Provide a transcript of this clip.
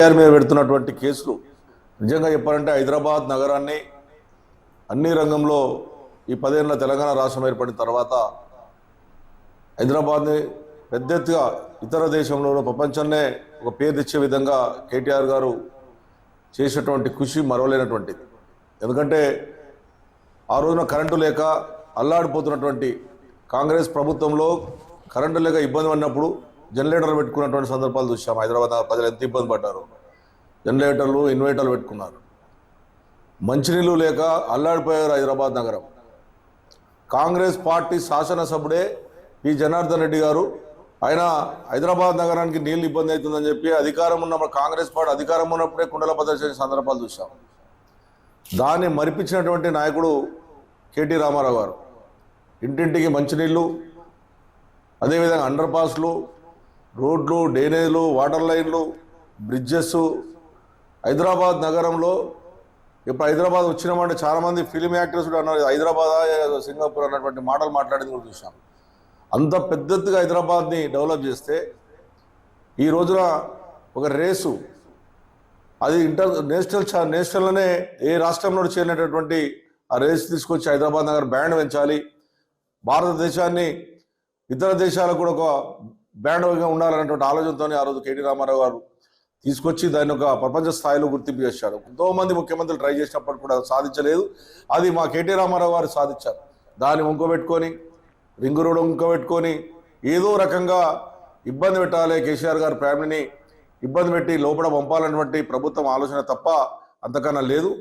మీద పెడుతున్నటువంటి కేసులు నిజంగా చెప్పాలంటే హైదరాబాద్ నగరాన్ని అన్ని రంగంలో ఈ 10 ఏళ్ల తెలంగాణ రాష్ట్రం ఏర్పడిన తర్వాత హైదరాబాద్ని పెద్ద ఎత్తుగా ఇతర దేశంలో ప్రపంచాన్నే ఒక పేరు తెచ్చే విధంగా కేటీఆర్ గారు చేసినటువంటి కృషి మరవలేనటువంటిది. ఎందుకంటే ఆ రోజున కరెంటు లేక అల్లాడిపోతున్నటువంటి కాంగ్రెస్ ప్రభుత్వంలో కరెంటు లేక ఇబ్బంది పడినప్పుడు జనరేటర్లు పెట్టుకున్నటువంటి సందర్భాలు చూసాం. హైదరాబాద్ ప్రజలు ఎంత ఇబ్బంది పడ్డారు. జనరేటర్లు ఇన్వర్టర్లు పెట్టుకున్నారు. మంచినీళ్ళు లేక అల్లాడిపోయారు హైదరాబాద్ నగరం. కాంగ్రెస్ పార్టీ శాసనసభ్యుడే పి జనార్దన్ రెడ్డి గారు ఆయన హైదరాబాద్ నగరానికి నీళ్ళు ఇబ్బంది అవుతుందని చెప్పి అధికారం ఉన్న కాంగ్రెస్ పార్టీ అధికారం ఉన్నప్పుడే కుండల ప్రదర్శన సందర్భాలు చూసాం. దాన్ని మరిపించినటువంటి నాయకుడు కేటీ రామారావు గారు. ఇంటింటికి మంచినీళ్ళు, అదేవిధంగా అండర్ పాస్లు, రోడ్లు, డ్రైనేజీలు, వాటర్ లైన్లు, బ్రిడ్జెస్. హైదరాబాద్ నగరంలో ఇప్పుడు హైదరాబాద్ వచ్చినామంటే చాలామంది ఫిలిం యాక్టర్స్ కూడా అన్నారు హైదరాబాద్ సింగపూర్ అన్నటువంటి మాటలు మాట్లాడింది కూడా చూసాం. అంత పెద్ద ఎత్తుగా హైదరాబాద్ని డెవలప్ చేస్తే ఈ రోజున ఒక రేసు అది నేషనల్లోనే ఏ రాష్ట్రంలో చేరినటువంటి ఆ రేసు తీసుకొచ్చి హైదరాబాద్ నగర్ బ్యాండ్ పెంచాలి, భారతదేశాన్ని ఇతర దేశాలకు కూడా ఒక బ్యాండ్గా ఉండాలన్నటువంటి ఆలోచనతో ఆ రోజు కేటీ రామారావు గారు తీసుకొచ్చి దాన్ని ఒక ప్రపంచ స్థాయిలో గుర్తింపు చేశాడు. ఎంతోమంది ముఖ్యమంత్రులు ట్రై చేసినప్పుడు కూడా సాధించలేదు. అది మా కేటీ రామారావు గారు సాధించారు. దాన్ని వంకబెట్టుకొని రింగు రోడ్డు వంకబెట్టుకొని ఏదో రకంగా ఇబ్బంది పెట్టాలి, కేసీఆర్ గారి ఫ్యామిలీని ఇబ్బంది పెట్టి లోపల పంపాలన్నటువంటి ప్రభుత్వం ఆలోచన తప్ప అంతకన్నా లేదు.